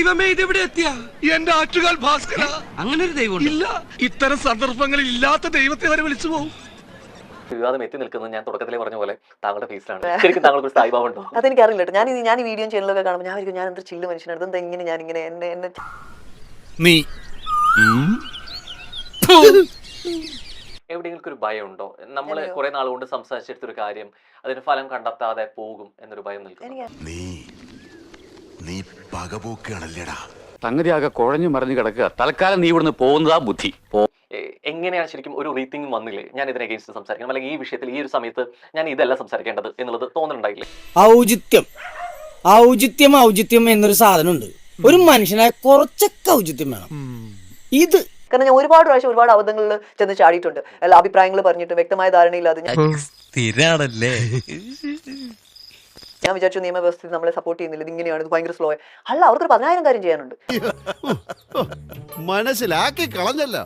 ദൈവമേ ഇതെവിടെ എത്തിയ എന്റെ ആറ്റുകാൽ ഭാസ്കര. അങ്ങനെ ഒരു ദൈവം ഇല്ല. ഇത്തരം സന്ദർഭങ്ങളിൽ ഇല്ലാത്ത ദൈവത്തെ വരെ വിളിച്ചു പോകും. വിവാദം എത്തി നിൽക്കുന്നത് ഞാൻ തുടക്കത്തിലേ പറഞ്ഞ പോലെ താങ്കളുടെ ഫേസിലാണ്. ശരിക്കും താങ്കൾക്ക് ഒരു സായിബാബ ഉണ്ടോ? അതെനിക്കറിയില്ല. ഞാൻ ഈ വീഡിയോ ചാനലൊക്കെ കാണുമ്പോൾ ഞാൻ എന്തൊരു ചില്ല് മനുഷ്യനാണ്. എന്താ ഇങ്ങനെ ഞാൻ ഇങ്ങനെ എന്നെ നീ എവിടെയെങ്കിലും ഒരു ഭയം ഉണ്ടോ? നമ്മൾ കുറെ നാൾ കൊണ്ട് സംസാരിച്ചെടുത്തൊരു കാര്യം അതിന് ഫലം കണ്ടെത്താതെ പോകും എന്നൊരു ഭയം നിൽക്കുന്നു. നീ പകപോക്കാണല്ലേടാ. സംഗതി ആകെ കുഴഞ്ഞു മറിഞ്ഞു കിടക്കുക. തൽക്കാലം നീ ഇവിടുന്ന് പോകുന്നതാ ബുദ്ധി. എങ്ങനെയാണ് ശരിക്കും ഒരു റീതിങ് വന്നില്ലേ ഞാൻ ഇതിനെ അഗേൻസ്റ്റ് സംസാരിക്കണം, അല്ലെങ്കിൽ ഈ വിഷയത്തിൽ ഈ ഒരു സമയത്ത് ഞാൻ ഇതല്ല സംസാരിക്കേണ്ടത് എന്നുള്ളത് തോന്നുന്നുണ്ടായില്ലേ? ഔചിത്യം എന്നൊരു സാധനമുണ്ട്. ഒരു മനുഷ്യനായ കുറച്ചൊക്കെ ഔചിത്യം വേണം. ഇത് കാരണം ഞാൻ ഒരുപാട് പ്രാവശ്യം ഒരുപാട് അബദ്ധങ്ങളിൽ ചെന്ന് ചാടിയിട്ടുണ്ട്. എല്ലാ അഭിപ്രായങ്ങൾ പറഞ്ഞിട്ട് വ്യക്തമായ ധാരണയില്ലാതെ ഞാൻ വിചാരിച്ചു നിയമവ്യവസ്ഥ നമ്മളെ സപ്പോർട്ട് ചെയ്യുന്നില്ല, ഇങ്ങനെയാണ്, ഇത് ഭയങ്കര സ്ലോ. അല്ല, അവർക്കൊരു 10,000 കാര്യം ചെയ്യാനുണ്ട്. മനസ്സിലാക്കി കളഞ്ഞല്ല.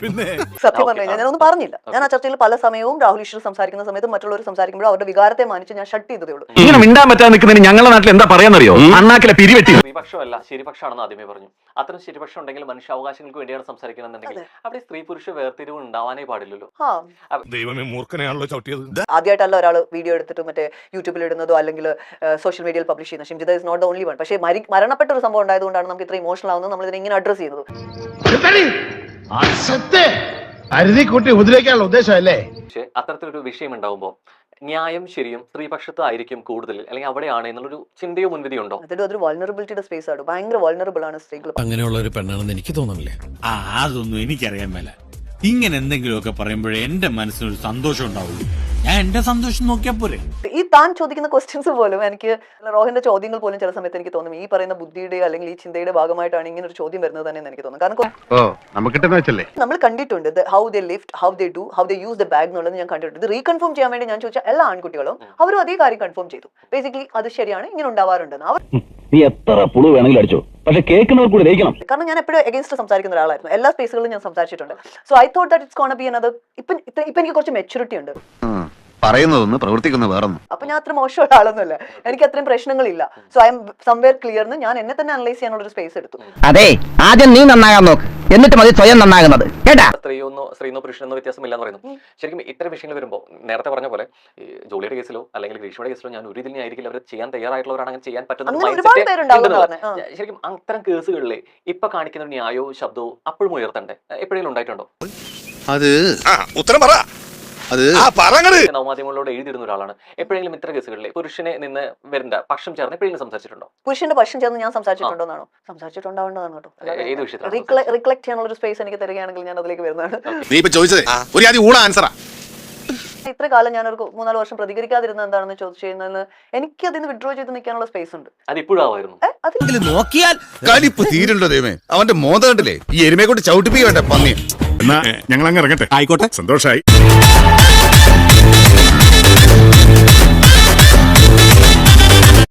സത്യം പറഞ്ഞു കഴിഞ്ഞാൽ ഞാനൊന്നും പറഞ്ഞില്ല. ഞാൻ ആ ചർച്ചയിൽ പല സമയവും രാഹുൽ ഈശ്വർ സംസാരിക്കുന്ന സമയത്ത് മറ്റുള്ളവർ സംസാരിക്കുമ്പോൾ അവരുടെ വികാരത്തെ മാനിച്ച് ഞാൻ ഷട്ട് ചെയ്തതേ ഉള്ളൂ. ഇങ്ങനെ മിണ്ടാൻ പറ്റാൻ നിൽക്കുന്നതിന് ഞങ്ങളുടെ നാട്ടിൽ എന്താ പറയാന്നറിയോ? അണ്ണാക്കിലെ പിരിവെട്ടി. സ്ത്രീപക്ഷമല്ല ശരിപക്ഷമാണെന്ന് ആദ്യമേ പറഞ്ഞു. അത്തരം ശരിപക്ഷം ഉണ്ടെങ്കിൽ മനുഷ്യാവകാശങ്ങൾക്ക് വേണ്ടിയാണ് സംസാരിക്കണമെന്നുണ്ടെങ്കിൽ അവിടെ സ്ത്രീ പുരുഷ വേർതിരിവ് ഉണ്ടാവാനേ പാടില്ലല്ലോ. ദൈവമേ മൂർഖനെയാണല്ലോ ചവിട്ടിയത്. ആദ്യമായിട്ടല്ല ഒരാൾ വീഡിയോ എടുത്തിട്ട് മറ്റേ യൂട്യൂബിൽ ഇടുന്നതോ അല്ലെങ്കിൽ സോഷ്യൽ മീഡിയയിൽ പബ്ലിഷ് ചെയ്യുന്നത്. Shimjitha is not the only one. പക്ഷേ മരണപ്പെട്ട ഒരു സംഭവം ഉണ്ടായതുകൊണ്ടാണ് നമുക്ക് ഇത്ര ഇമോഷണൽ ആവുന്നത്, നമ്മൾ ഇതിനെ ഇങ്ങനെ അഡ്രസ് ചെയ്യുന്നത്. പക്ഷേ അത്തരത്തിലൊരു വിഷയം ഉണ്ടാവുമ്പോൾ ന്യായം ശരിയും സ്ത്രീപക്ഷത്തായിരിക്കും കൂടുതൽ, അല്ലെങ്കിൽ അവിടെയാണ് എന്നുള്ളൊരു ചിന്തയോ മുൻവിധിയോ ഉണ്ടോ? അതൊരു വൾണറബിലിറ്റിയുടെ സ്പേസ് ആണ്. ഭയങ്കര വൾണറബിൾ ആണ് സ്ത്രീകൾ. അങ്ങനെയുള്ള ഒരു പെണ്ണാണെന്ന് എനിക്ക് തോന്നുന്നില്ലേ? അതൊന്നും എനിക്കറിയാൻ മേല. ഇങ്ങനെ എന്തെങ്കിലുമൊക്കെ പറയുമ്പോഴേ എന്റെ മനസ്സിനൊരു സന്തോഷം ഉണ്ടാവുള്ളൂ. ഞാൻ എന്റെ സന്തോഷം നോക്കിയാ പോരെ. ഈ താൻ ചോദിക്കുന്ന ക്വസ്റ്റ്യൻസ് പോലും എനിക്ക്, റോഹിന്റെ ചോദ്യങ്ങൾ പോലും ചില സമയത്ത് എനിക്ക് തോന്നും ഈ പറയുന്ന ബുദ്ധിയുടെ അല്ലെങ്കിൽ ഈ ചിന്തയുടെ ഭാഗമായിട്ടാണ് ഇങ്ങനെ ഒരു ചോദ്യം വരുന്നത് തന്നെ എനിക്ക് തോന്നുന്നു. കാരണം നമ്മൾ കണ്ടിട്ടുണ്ട് how they lift, how they do, how they use the bag എന്നുള്ളത് ഞാൻ കണ്ടിട്ടുണ്ട്. ഇത് റീകൺഫേം ചെയ്യാൻ വേണ്ടി ഞാൻ ചോദിച്ച എല്ലാ ആൺകുട്ടികളും അവരും അതേ കാര്യം കൺഫേം ചെയ്തു. ബേസിക്കലി അത് ശരിയാണ്, ഇങ്ങനെ ഉണ്ടാവാറുണ്ടെന്ന്. അവർ നീ എത്ര പുളു വേണമെങ്കിലും അടിച്ചോ, പക്ഷെ കേൾക്കുന്നവർ കൂടി ദഹിക്കണം. കാരണം ഞാൻ എപ്പോഴും എഗൈൻസ്റ്റ് സംസാരിക്കുന്ന ഒരാളായിരുന്നു. എല്ലാ സ്പേസുകളിലും ഞാൻ സംസാരിച്ചിട്ടുണ്ട്. So I thought that it's gonna B another. ഇപ്പൊ എനിക്ക് കുറച്ച് മെച്യൂരിറ്റി ഉണ്ട്. പറയുന്നതൊന്ന് പ്രവർത്തിക്കുന്ന വേറൊന്നും. അപ്പൊ ഞാൻ അത്ര മോശമുള്ള ആളൊന്നുമല്ല. എനിക്ക് അത്രയും പ്രശ്നങ്ങളില്ല. So I am somewhere clear എന്ന് ഞാൻ എന്നെ തന്നെ അനലൈസ് ചെയ്യാനുള്ള ഒരു സ്പേസ് എടുത്തു. അതെ, ആദ്യം നീ നന്നാകാൻ നോക്ക്, എന്നിട്ട് മതി സ്വയം നന്നാകുന്നത്. കേട്ടാ? സ്ത്രീന്നോ പുരുഷനോ വ്യത്യാസമില്ലാന്ന് പറയുന്നു. ശരിക്കും ഇത്തരം വിഷയങ്ങൾ വരുമ്പോൾ നേരത്തെ പറഞ്ഞ പോലെ ജോലിയുടെ കേസിലോ അല്ലെങ്കിൽ ഗ്രീഷ്മയുടെ കേസിലോ ഞാൻ ഒരു ഇതിനെ ആയിരിക്കില്ല അവർ ചെയ്യാൻ തയ്യാറായിട്ടുള്ളവരാണ്, അങ്ങനെ ചെയ്യാൻ പറ്റുന്ന. ശരിക്കും അത്തരം കേസുകളിലെ ഇപ്പൊ കാണിക്കുന്ന ഒരു ന്യായവും ശബ്ദവും അപ്പോഴും ഉയർത്തണ്ടേ? എപ്പോഴെങ്കിലും ഉണ്ടായിട്ടുണ്ടോ? അത് ഉത്തരം പറ. നവമാധ്യമങ്ങളോട് എഴുതിയിരുന്ന ഒരാളാണ്. എപ്പോഴെങ്കിലും ഇത്തരം കേസുകളിലെ പുരുഷനെ നിന്ന് വരേണ്ട പക്ഷം ചേർന്ന് എപ്പോഴെങ്കിലും സംസാരിച്ചിട്ടുണ്ടോ? പുരുഷന്റെ പക്ഷം ചേർന്ന് ഞാൻ സംസാരിച്ചിട്ടുണ്ടോന്നാണോ? സംസാരിച്ചിട്ടുണ്ടാവേണ്ടതാണ് കേട്ടോ. ഏത് വിഷയത്തിൽ റിക്ലക്ട് ചെയ്യാനുള്ള ഒരു സ്പേസ് എനിക്ക് തരികയാണെങ്കിൽ ഞാൻ അതിലേക്ക് വരുന്നതാണ്. ഇത്ര കാലം ഞാൻ ഒരു 3-4 വർഷം പ്രതികരിക്കാതിരുന്ന എന്താണെന്ന് ചോദിച്ചു കഴിഞ്ഞാൽ എനിക്ക് അതിന് വിഡ്രോ ചെയ്ത് നിൽക്കാനുള്ള സ്പേസ് ഉണ്ട്. അത് ഇപ്പോഴായിരുന്നു. നോക്കിയാൽ കലിപ്പ് തീരുണ്ടോ ദൈവമേ. അവന്റെ മോത കണ്ടില്ലേ? ഈ എരുമയെ കൊണ്ട് ചവിട്ടിപ്പിക്കണ്ടേ പന്നി. ഞങ്ങൾ അങ്ങ് ഇറങ്ങട്ടെ. ആയിക്കോട്ടെ, സന്തോഷായി.